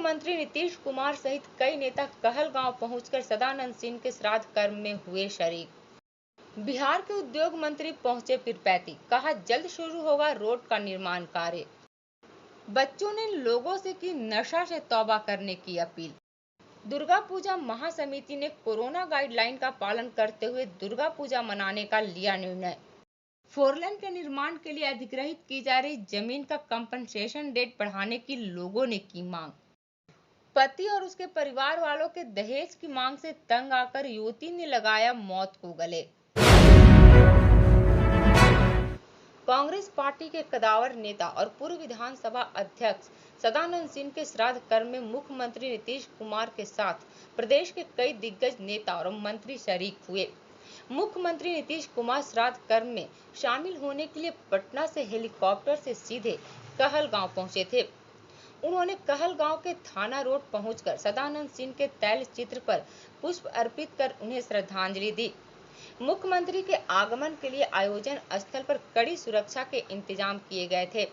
मुख्यमंत्री नीतीश कुमार सहित कई नेता कहलगांव पहुंचकर सदानंद सिंह के श्राद्ध कर्म में हुए शरीक। बिहार के उद्योग मंत्री पहुंचे पीरपैंती, कहा जल्द शुरू होगा रोड का निर्माण कार्य। बच्चों ने लोगों से की नशा से तौबा करने की अपील। दुर्गा पूजा महासमिति ने कोरोना गाइडलाइन का पालन करते हुए दुर्गा पूजा मनाने का लिया निर्णय। फोरलेन के निर्माण के लिए अधिग्रहित की जा रही जमीन का कंपनसेशन रेट बढ़ाने की लोगों ने की मांग। पति और उसके परिवार वालों के दहेज की मांग से तंग आकर युवती ने लगाया मौत को गले। कांग्रेस पार्टी के कदावर नेता और पूर्व विधानसभा अध्यक्ष सदानंद सिंह के श्राद्ध कर्म में मुख्यमंत्री नीतीश कुमार के साथ प्रदेश के कई दिग्गज नेता और मंत्री शरीक हुए। मुख्यमंत्री नीतीश कुमार श्राद्ध कर्म में शामिल होने के लिए पटना से हेलीकॉप्टर से सीधे कहलगांव पहुंचे थे। उन्होंने कहलगांव के थाना रोड पहुंचकर सदानंद सिंह के तैल चित्र पर पुष्प अर्पित कर उन्हें श्रद्धांजलि दी। मुख्यमंत्री के आगमन के लिए आयोजन स्थल पर कड़ी सुरक्षा के इंतजाम किए गए थे।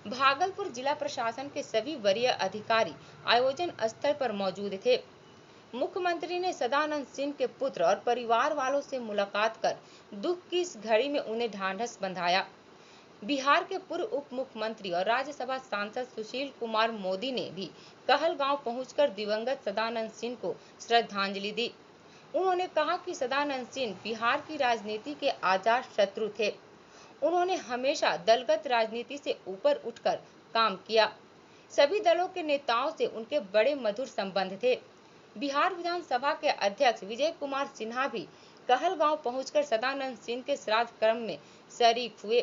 भागलपुर जिला प्रशासन के सभी वरीय अधिकारी आयोजन स्थल पर मौजूद थे। मुख्यमंत्री ने सदानंद सिंह के पुत्र और परिवार वालों से मुलाकात कर दुख की इस घड़ी में उन्हें ढांढस बंधाया। बिहार के पूर्व उप मुख्यमंत्री और राज्यसभा सांसद सुशील कुमार मोदी ने भी कहलगांव पहुंचकर दिवंगत सदानंद सिंह को श्रद्धांजलि दी। उन्होंने कहा कि सदानंद सिंह बिहार की राजनीति के आजाद शत्रु थे। उन्होंने हमेशा दलगत राजनीति से ऊपर उठकर काम किया। सभी दलों के नेताओं से उनके बड़े मधुर संबंध थे। बिहार विधानसभा के अध्यक्ष विजय कुमार सिन्हा भी कहलगांव पहुंचकर सदानंद सिंह के श्राद्ध कर्म में शरीक हुए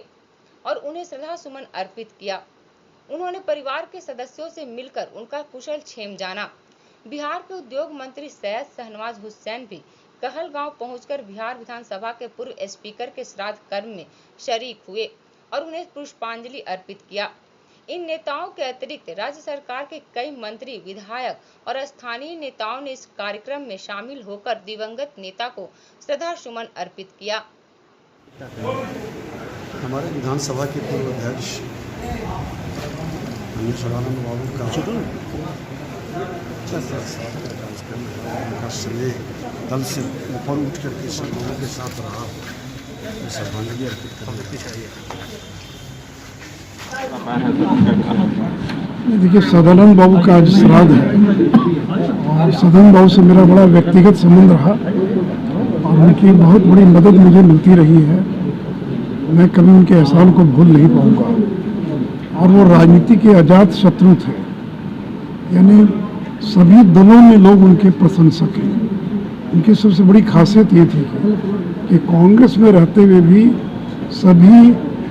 और उन्हें श्रद्धा सुमन अर्पित किया। उन्होंने परिवार के सदस्यों से मिलकर उनका कुशल क्षेम जाना। बिहार के उद्योग मंत्री सैयद शाहनवाज हुसैन भी कहलगांव पहुंचकर बिहार विधानसभा के पूर्व स्पीकर के श्राद्ध कर्म में शरीक हुए और उन्हें पुष्पांजलि अर्पित किया। इन नेताओं के अतिरिक्त राज्य सरकार के कई मंत्री, विधायक और स्थानीय नेताओं ने इस कार्यक्रम में शामिल होकर दिवंगत नेता को श्रद्धा सुमन अर्पित किया। हमारे विधानसभा के पूर्व अध्यक्ष सदानंद बाबू का उनका स्नेह दल से ऊपर उठ करके सब लोगों के साथ रहा, श्रद्धांजलि अर्पित करनी चाहिए। देखिए, सदानंद बाबू का आज श्राद्ध है और सदानंद बाबू से मेरा बड़ा व्यक्तिगत संबंध रहा और उनकी बहुत बड़ी मदद मुझे मिलती रही है। मैं कभी उनके एहसान को भूल नहीं पाऊंगा। और वो राजनीति के अजात शत्रु थे, यानी सभी दलों में लोग उनके प्रशंसक हैं। उनकी सबसे बड़ी खासियत ये थी कि कांग्रेस में रहते हुए भी सभी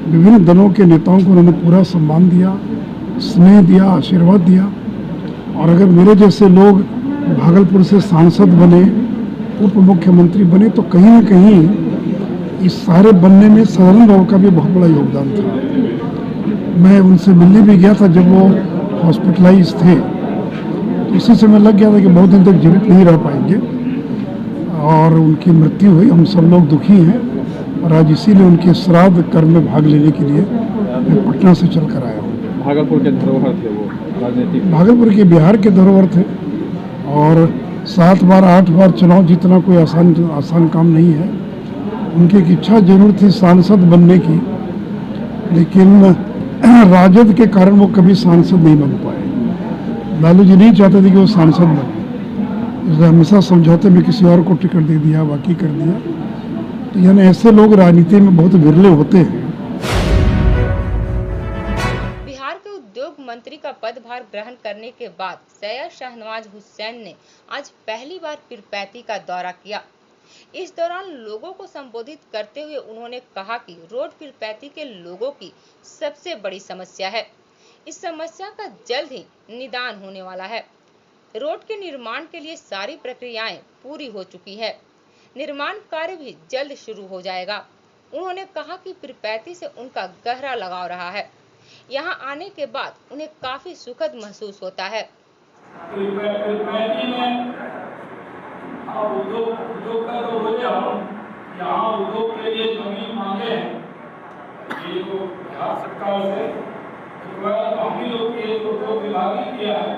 विभिन्न दलों के नेताओं को उन्होंने पूरा सम्मान दिया, स्नेह दिया, आशीर्वाद दिया। और अगर मेरे जैसे लोग भागलपुर से सांसद बने, उप मुख्यमंत्री बने, तो कहीं न कहीं इस सारे बनने में सदानंद बाबू का भी बहुत बड़ा योगदान था। मैं उनसे मिलने भी गया था जब वो हॉस्पिटलाइज थे, तो उसी समय लग गया था कि बहुत दिन तक जीवित नहीं रह पाएंगे और उनकी मृत्यु हुई। हम सब लोग दुखी हैं और आज इसीलिए उनके श्राद्ध कर्म में भाग लेने के लिए मैं पटना से चल कर आया हूँ। भागलपुर के धरोहर थे वो राजनीतिक, भागलपुर के बिहार के धरोहर थे और 7 बार 8 बार चुनाव जीतना कोई आसान काम नहीं है। उनकी एक इच्छा जरूर थी सांसद बनने की, लेकिन राजद के कारण वो कभी सांसद नहीं बन पाए। लालू जी नहीं चाहते थे कि वो सांसद बने, इसलिए हमेशा समझौते में किसी और को टिकट दे दिया, बाकी कर दिया। तो यानी ऐसे लोग राजनीति में बहुत विरले होते हैं। बिहार के उद्योग मंत्री का पदभार ग्रहण करने के बाद सैयद शाहनवाज हुसैन ने आज पहली बार पीरपैंती का दौरा किया। इस दौरान लोगों को संबोधित करते हुए उन्होंने कहा कि रोड पीरपैंती के लोगों की सबसे बड़ी समस्या है। इस समस्या का जल्द ही निदान होने वाला है। रोड के निर्माण के लिए सारी प्रक्रियाएं पूरी हो चुकी है। निर्माण कार्य भी जल्द शुरू हो जाएगा। उन्होंने कहा कि पीरपैंती से उनका गहरा लगाव रहा है। यहां आने के बाद उन्हें काफी सुखद महसूस होता है। पीरपैंती में उद्योग का तो हो गया, यहाँ उद्योग के लिए जमीन मांगे हैं, ये तो बिहार सरकार से हम ही लोग के उद्योग विभाग ही किया है।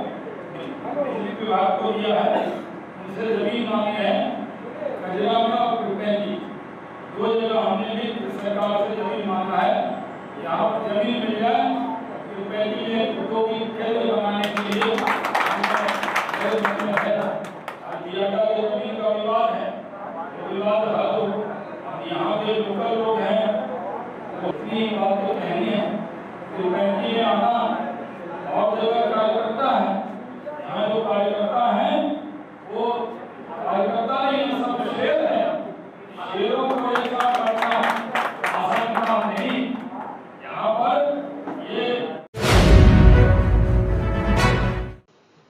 विभाग को दिया है, उनसे जमीन मांगे हैं कजरा में और कुलपैती, 2 जगह हमने भी सरकार से जमीन मांगा है। यहाँ पर जमीन मिल जाए, कुलपैती में खुदों की केंद्र बनाने के लिए जमीन का विवाद है, विवाद हल हो। अब यहाँ के लोकल लोग हैं, अपनी बातें कहनी है, कुलपैती में आना और जगह कार्यकर्ता है, यहाँ जो कार्यकर्ता है वो कार्यकर्ता नहीं, सब शेर है। शेरों को एक साथ करना आसान काम नहीं। यहाँ पर ये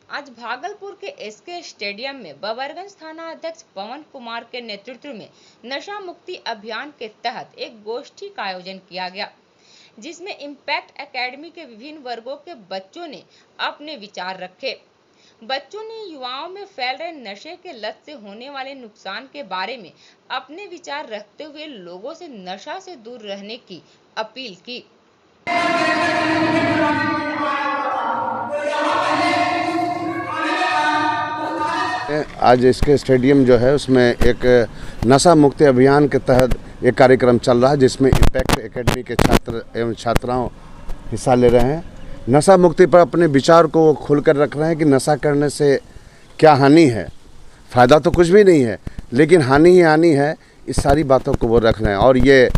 आज भागलपुर के एसके स्टेडियम में बबरगंज थाना अध्यक्ष पवन कुमार के नेतृत्व में नशा मुक्ति अभियान के तहत एक गोष्ठी का आयोजन किया गया, जिसमें इम्पैक्ट एकेडमी के विभिन्न वर्गों के बच्चों ने अपने विचार रखे। बच्चों ने युवाओं में फैल रहे नशे के लत से होने वाले नुकसान के बारे में अपने विचार रखते हुए लोगों से नशा से दूर रहने की अपील की। आज इसके स्टेडियम जो है उसमें एक नशा मुक्ति अभियान के तहत एक कार्यक्रम चल रहा है, जिसमें इम्पैक्ट एकेडमी के छात्र एवं छात्राओं हिस्सा ले रहे हैं। नशा मुक्ति पर अपने विचार को खुलकर रख रहे हैं कि नशा करने से क्या हानि है। फ़ायदा तो कुछ भी नहीं है, लेकिन हानि ही हानि है। इस सारी बातों को वो रख रहे हैं। और ये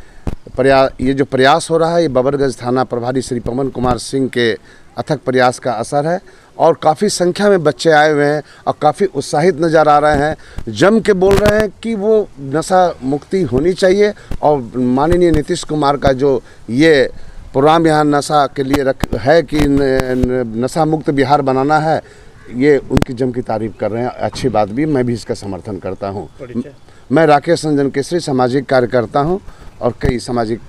जो प्रयास हो रहा है, ये बबरगंज थाना प्रभारी श्री पवन कुमार सिंह के अथक प्रयास का असर है। और काफ़ी संख्या में बच्चे आए हुए हैं और काफ़ी उत्साहित नज़र आ रहे हैं, जम के बोल रहे हैं कि वो नशा मुक्ति होनी चाहिए। और माननीय नीतीश कुमार का जो ये प्रोग्राम यहाँ नशा के लिए है कि नशा मुक्त बिहार बनाना है, ये उनकी जम की तारीफ कर रहे हैं। अच्छी बात भी, मैं भी इसका समर्थन करता हूँ। मैं राकेश रंजन केसरी सामाजिक कार्यकर्ता हूँ और कई सामाजिक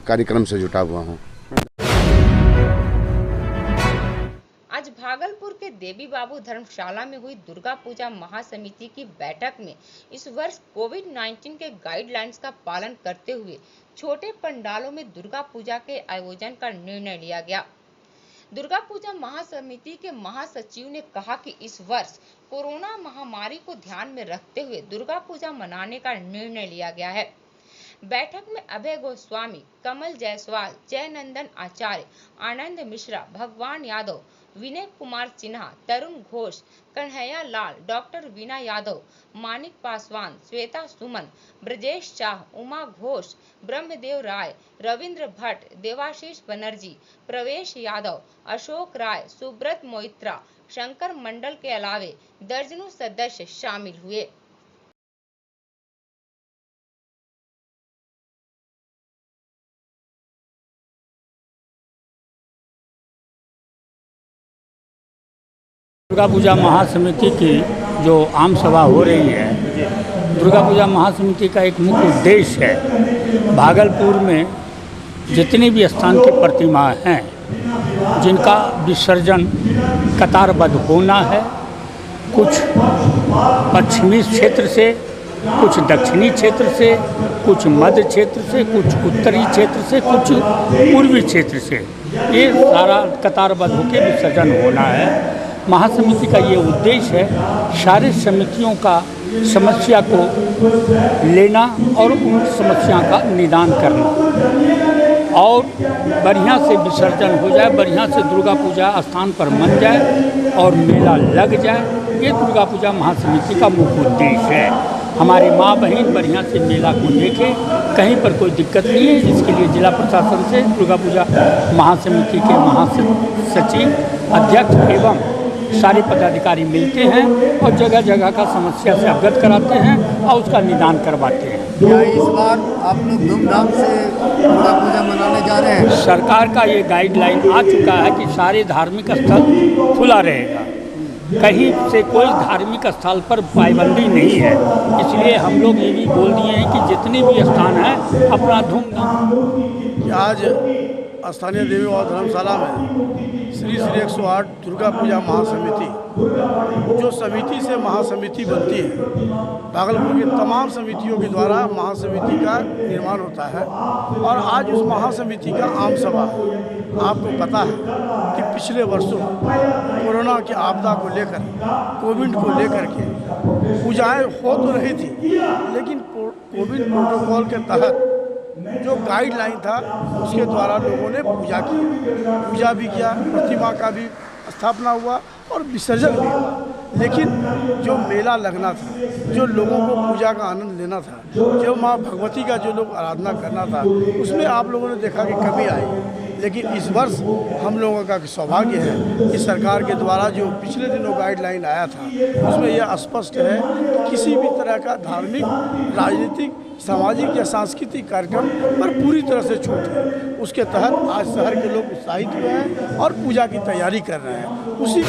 कार्यक्रम से जुटा हुआ हूँ। आज भागलपुर के देवी बाबू धर्मशाला में हुई दुर्गा पूजा महासमिति की बैठक में इस वर्ष कोविड-19 के गाइडलाइंस का पालन करते हुए छोटे पंडालों में दुर्गा पूजा के आयोजन का निर्णय लिया गया। दुर्गा पूजा महासमिति के महासचिव ने कहा कि इस वर्ष कोरोना महामारी को ध्यान में रखते हुए दुर्गा पूजा मनाने का निर्णय लिया गया है। बैठक में अभय गोस्वामी, कमल जायसवाल, जय नंदन आचार्य, आनंद मिश्रा, भगवान यादव, विनय कुमार सिन्हा, तरुण घोष, कन्हैया लाल, डॉक्टर वीना यादव, मानिक पासवान, श्वेता सुमन, ब्रजेश शाह, उमा घोष, ब्रह्मदेव राय, रविंद्र भट्ट, देवाशीष बनर्जी, प्रवेश यादव, अशोक राय, सुब्रत मोइत्रा, शंकर मंडल के अलावे दर्जनों सदस्य शामिल हुए। दुर्गा पूजा महासमिति की जो आम सभा हो रही है, दुर्गा पूजा महासमिति का एक मुख्य उद्देश्य है भागलपुर में जितनी भी स्थान की प्रतिमाएं हैं जिनका विसर्जन कतारबद्ध होना है, कुछ पश्चिमी क्षेत्र से, कुछ दक्षिणी क्षेत्र से, कुछ मध्य क्षेत्र से, कुछ उत्तरी क्षेत्र से, कुछ पूर्वी क्षेत्र से, ये सारा कतारबद्ध होकर विसर्जन होना है। महासमिति का ये उद्देश्य है सारी समितियों का समस्या को लेना और उन समस्या का निदान करना और बढ़िया से विसर्जन हो जाए, बढ़िया से दुर्गा पूजा स्थान पर मन जाए और मेला लग जाए। ये दुर्गा पूजा महासमिति का मुख्य उद्देश्य है। हमारी माँ बहन बढ़िया से मेला को देखें, कहीं पर कोई दिक्कत नहीं है। इसके लिए जिला प्रशासन से दुर्गा पूजा महासमिति के महासचिव, अध्यक्ष एवं सारे पदाधिकारी मिलते हैं और जगह जगह का समस्या से अवगत कराते हैं और उसका निदान करवाते हैं। क्या इस बार आप लोग धूमधाम से दुर्गा पूजा मनाने जा रहे हैं? सरकार का ये गाइडलाइन आ चुका है कि सारे धार्मिक स्थल खुला रहेगा, कहीं से कोई धार्मिक स्थल पर पाबंदी नहीं है। इसलिए हम लोग ये भी बोल दिए हैं कि जितने भी स्थान हैं अपना धूमधाम। आज स्थानीय देवी और धर्मशाला में श्री 108 दुर्गा पूजा महासमिति, जो समिति से महासमिति बनती है, भागलपुर की तमाम समितियों के द्वारा महासमिति का निर्माण होता है। और आज उस महासमिति का आम सभा है। आपको पता है कि पिछले वर्षों कोरोना की आपदा को लेकर, कोविड को लेकर के पूजाएं हो तो रही थी, लेकिन कोविड प्रोटोकॉल के तहत जो गाइडलाइन था उसके द्वारा लोगों ने पूजा भी किया, प्रतिमा का भी स्थापना हुआ और विसर्जन भी हुआ। लेकिन जो मेला लगना था, जो लोगों को पूजा का आनंद लेना था, जो माँ भगवती का जो लोग आराधना करना था, उसमें आप लोगों ने देखा कि कमी आई। लेकिन इस वर्ष हम लोगों का सौभाग्य है कि सरकार के द्वारा जो पिछले दिनों गाइडलाइन आया था, उसमें यह स्पष्ट है कि किसी भी तरह का धार्मिक, राजनीतिक, सामाजिक या सांस्कृतिक कार्यक्रम पर पूरी तरह से छूट है। उसके तहत आज शहर के लोग उत्साहित हुए हैं और पूजा की तैयारी कर रहे हैं। उसी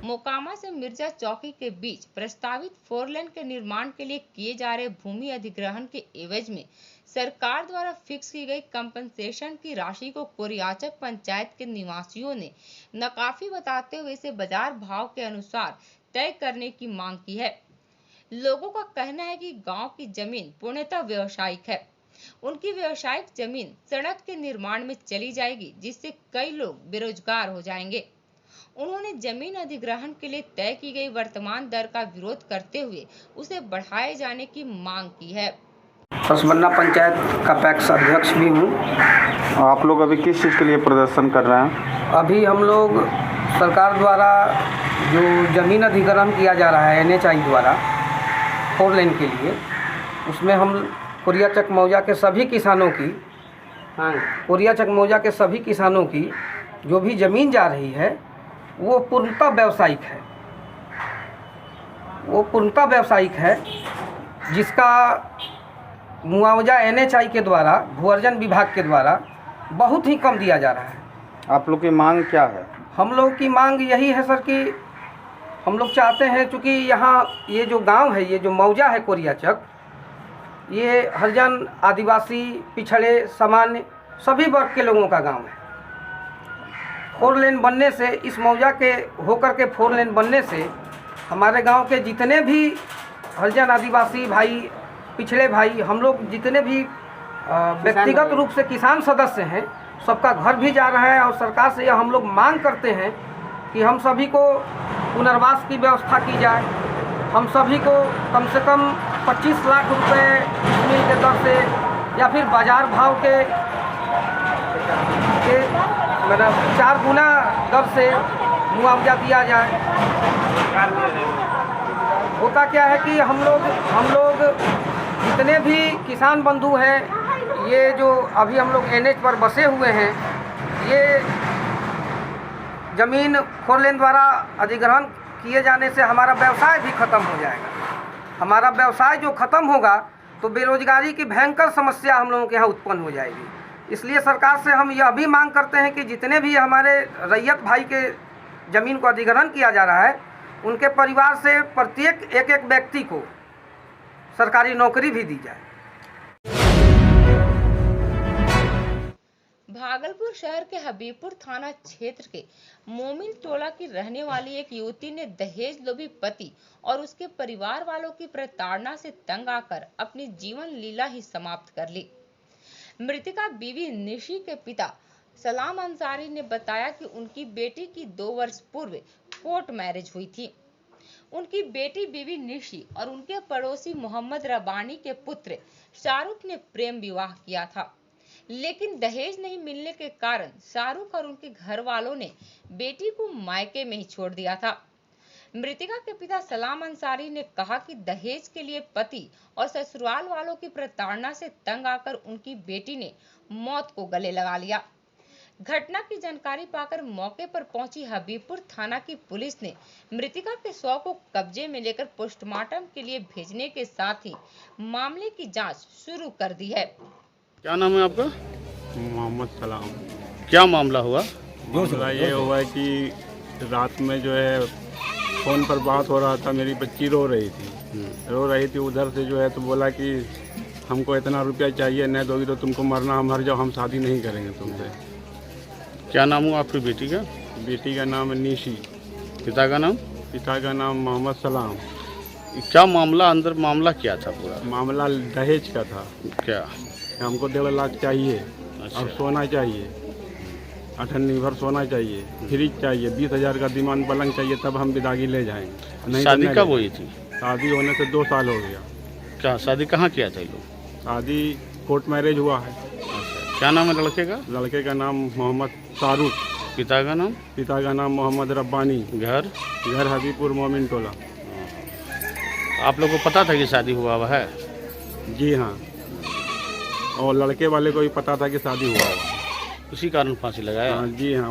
मोकामा से मिर्जा चौकी के बीच प्रस्तावित 4 लेन के निर्माण के लिए किए जा रहे भूमि अधिग्रहण के एवज में सरकार द्वारा फिक्स की गई कंपनसेशन की राशि को कोरियाचक पंचायत के निवासियों ने नाकाफी बताते हुए इसे बाजार भाव के अनुसार तय करने की मांग की है। लोगों का कहना है कि गांव की जमीन पूर्णतः व्यावसायिक है। उनकी व्यावसायिक जमीन सड़क के निर्माण में चली जाएगी, जिससे कई लोग बेरोजगार हो जाएंगे। उन्होंने जमीन अधिग्रहण के लिए तय की गई वर्तमान दर का विरोध करते हुए उसे बढ़ाए जाने की मांग की है। कसमन्ना पंचायत का पैक्स अध्यक्ष भी हूँ। आप लोग अभी किस चीज़ के लिए प्रदर्शन कर रहे हैं? अभी हम लोग सरकार द्वारा जो ज़मीन अधिग्रहण किया जा रहा है NHI द्वारा 4 लेन के लिए, उसमें हम कोरियाचक मौजा के सभी किसानों की जो भी ज़मीन जा रही है वो पूर्णतः व्यावसायिक है, जिसका मुआवजा NHI के द्वारा, भू-अर्जन विभाग के द्वारा बहुत ही कम दिया जा रहा है। आप लोग की मांग क्या है? हम लोग की मांग यही है सर कि हम लोग चाहते हैं, चूँकि यहाँ ये जो गांव है, ये जो मौजा है कोरियाचक, ये हरिजन, आदिवासी, पिछड़े, सामान्य सभी वर्ग के लोगों का गांव है। 4 लेन बनने से, इस मौजा के होकर के 4 लेन बनने से हमारे गांव के जितने भी हरिजन, आदिवासी भाई, पिछड़े भाई, हम लोग जितने भी व्यक्तिगत रूप से किसान सदस्य हैं, सबका घर भी जा रहा है। और सरकार से यह हम लोग मांग करते हैं कि हम सभी को पुनर्वास की व्यवस्था की जाए। हम सभी को कम से कम 25 लाख रुपए ज़मीन के दर से या फिर बाजार भाव के मतलब 4 गुना दर से मुआवजा दिया जाए। होता क्या है कि हम लोग जितने भी किसान बंधु हैं, ये जो अभी हम लोग NH पर बसे हुए हैं, ये ज़मीन 4 लेन द्वारा अधिग्रहण किए जाने से हमारा व्यवसाय भी ख़त्म हो जाएगा। हमारा व्यवसाय जो ख़त्म होगा तो बेरोजगारी की भयंकर समस्या हम लोगों के यहाँ उत्पन्न हो जाएगी। इसलिए सरकार से हम यह भी मांग करते हैं कि जितने भी हमारे रैयत भाई के ज़मीन को अधिग्रहण किया जा रहा है, उनके परिवार से प्रत्येक एक व्यक्ति को सरकारी नौकरी भी दी जाए। भागलपुर शहर के हबीबपुर थाना क्षेत्र के मोमिन टोला की रहने वाली एक युवती ने दहेज लोभी पति और उसके परिवार वालों की प्रताड़ना से तंग आकर अपनी जीवन लीला ही समाप्त कर ली। मृतका बीवी निशी के पिता सलाम अंसारी ने बताया कि उनकी बेटी की 2 वर्ष पूर्व कोर्ट मैरिज हुई थी। उनकी बेटी बीवी निशी और उनके पड़ोसी मोहम्मद रबानी के पुत्र शाहरुख ने प्रेम विवाह किया था, लेकिन दहेज नहीं मिलने के कारण शाहरुख और उनके घर वालों ने बेटी को मायके में ही छोड़ दिया था। मृतका के पिता सलाम अंसारी ने कहा कि दहेज के लिए पति और ससुराल वालों की प्रताड़ना से तंग आकर उनकी बेटी ने मौत को गले लगा लिया। घटना की जानकारी पाकर मौके पर पहुंची हबीबपुर थाना की पुलिस ने मृतका के शव को कब्जे में लेकर पोस्टमार्टम के लिए भेजने के साथ ही मामले की जांच शुरू कर दी है। क्या नाम है आपका? मोहम्मद सलाम। क्या मामला हुआ? मामला ये हुआ है कि रात में जो है फ़ोन पर बात हो रहा था, मेरी बच्ची रो रही थी। उधर से जो है तो बोला कि हमको इतना रुपया चाहिए, नहीं दोगी तो तुमको मरना, हम मर जाओ, हम शादी नहीं करेंगे तुमसे। क्या नाम हुआ आपकी बेटी का? बेटी का नाम है निशी, पिता का नाम? पिता का नाम मोहम्मद सलाम। क्या मामला, अंदर मामला क्या था पूरा? मामला दहेज का था। क्या? हमको 1.5 लाख चाहिए और सोना चाहिए, 98 भर सोना चाहिए, फ्रिज चाहिए, 20,000 का डिमांड पलंग चाहिए, तब हम विदागी ले जाएंगे। नहीं शादी तो कब नहीं। हुई थी? शादी होने से 2 साल हो गया। क्या शादी कहाँ किया था ये लोग? शादी कोर्ट मैरिज हुआ है। अच्छा, क्या नाम है लड़के का? लड़के का नाम मोहम्मद शाहरुख, पिता का नाम? पिता का नाम मोहम्मद रब्बानी, घर? घर हबीपुर मोमिन टोला। आप लोग को पता था कि शादी हुआ है? जी हाँ, और लड़के वाले को भी पता था कि शादी हुआ है। उसी कारण फांसी लगाया? हाँ जी हाँ।